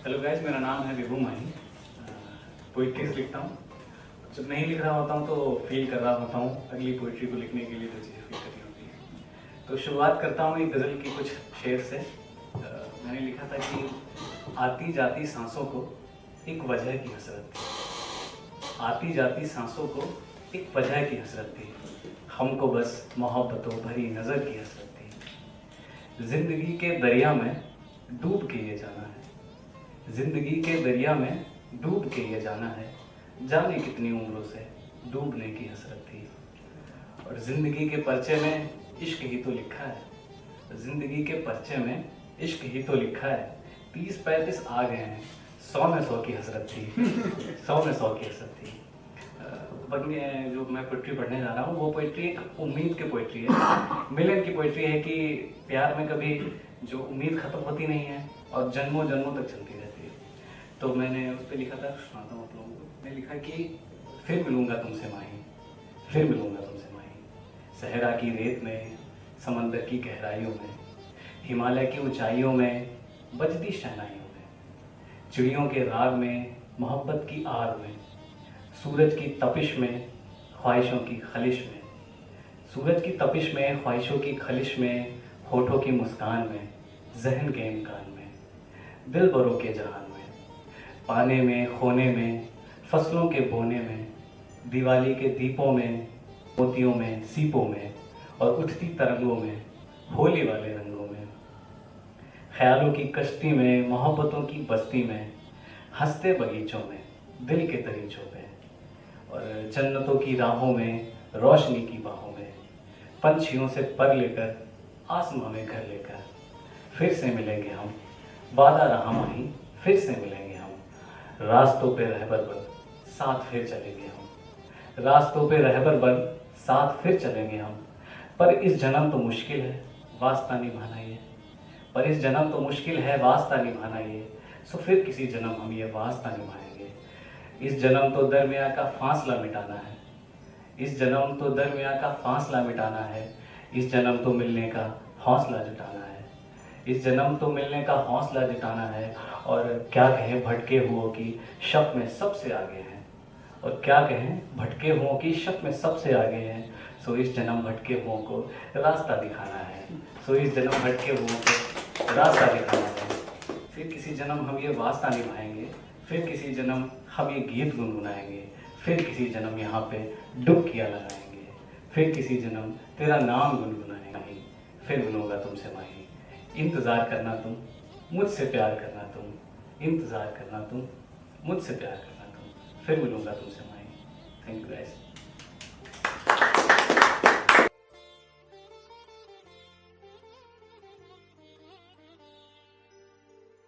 Hello guys, मेरा नाम है विभू माही। पोइट्रीज लिखता हूँ। जब नहीं लिख रहा होता हूँ तो फील कर रहा होता हूँ अगली पोइट्री को लिखने के लिए जो चीज़ें फील करनी होती है। तो शुरुआत करता हूँ एक गज़ल की कुछ शेर से। मैंने लिखा था कि आती जाती सांसों को एक वजह की हसरत थी। आती जाती सांसों को एक वजह की हसरत थी। हमको बस मोहब्बतों भरी नज़र की हसरत थी। जिंदगी के दरिया में डूब के ये जाना है। जिंदगी के दरिया में डूब के ये जाना है। जाने कितनी उम्रों से डूबने की हसरत थी। और जिंदगी के पर्चे में इश्क ही तो लिखा है। जिंदगी के पर्चे में इश्क ही तो लिखा है। 30-35 आ गए हैं, 100 में 100 की हसरत थी। 100 में 100 की हसरत थी। जो मैं पोइट्री पढ़ने जा रहा हूँ वो पोइट्री एक उम्मीद की पोइट्री है। मिलन की पोइट्री है कि प्यार में कभी जो उम्मीद खत्म होती नहीं है और जन्मों जन्मों तक चलती रहती है। तो मैंने उस पर लिखा था, सुनाता हूँ आप लोगों को। मैंने लिखा कि फिर मिलूंगा तुमसे माही, फिर मिलूंगा तुमसे माही। सहरा की रेत में, समंदर की गहराइयों में, हिमालय की ऊंचाइयों में, बजती शहनाइयों में, चिड़ियों के राग में, मोहब्बत की आग में, सूरज की तपिश में, ख्वाहिशों की खलिश में, सूरज की तपिश में, ख्वाहिशों की खलिश में, होठों की मुस्कान में, जहन के इम्कान में, दिल बरों के जहान में, पाने में, खोने में, फसलों के बोने में, दिवाली के दीपों में, मोतियों में, सीपों में और उठती तरंगों में, होली वाले रंगों में, ख्यालों की कश्ती में, मोहब्बतों की बस्ती में, हंसते बगीचों में, दिल के दरीचों पे और जन्नतों की राहों में, रोशनी की बाहों में, पंछियों से पर लेकर आसमां में घर लेकर फिर से मिलेंगे हम। वादा रहा माही, फिर से मिलेंगे हम। रास्तों पे रहबर बन साथ फिर चलेंगे हम। रास्तों पे रहबर बन साथ फिर चलेंगे हम। पर इस जन्म तो मुश्किल है वास्ता निभाना ये। पर इस जन्म तो मुश्किल है वास्ता निभाना ये। सो फिर किसी जन्म हम ये वास्ता निभाएंगे। इस जन्म तो दरमियाँ का फासला मिटाना है। इस जन्म तो दरमियाँ का फासला मिटाना है। इस जन्म तो मिलने का हौसला जुटाना है। इस जन्म तो मिलने का हौसला जुटाना है। और क्या कहें भटके हुओं की शक में सबसे आगे हैं। और क्या कहें भटके हुओं की शक में सबसे आगे हैं। सो इस जन्म भटके हुओं को रास्ता दिखाना है। सो इस जन्म भटके हुओं को रास्ता दिखाना है। फिर किसी जन्म हम ये वास्ता निभाएंगे। फिर किसी जन्म हम ये गीत गुनगुनाएंगे। फिर किसी जन्म यहाँ पे डुबकियाँ लगाएंगे। फिर किसी जन्म तेरा नाम गुनगुनाएंगे। फिर मिलूंगा तुमसे माही। इंतज़ार करना तुम, मुझसे प्यार करना तुम। इंतज़ार करना तुम, मुझसे प्यार करना तुम। फिर मिलूंगा तुमसे माही। Thank you guys.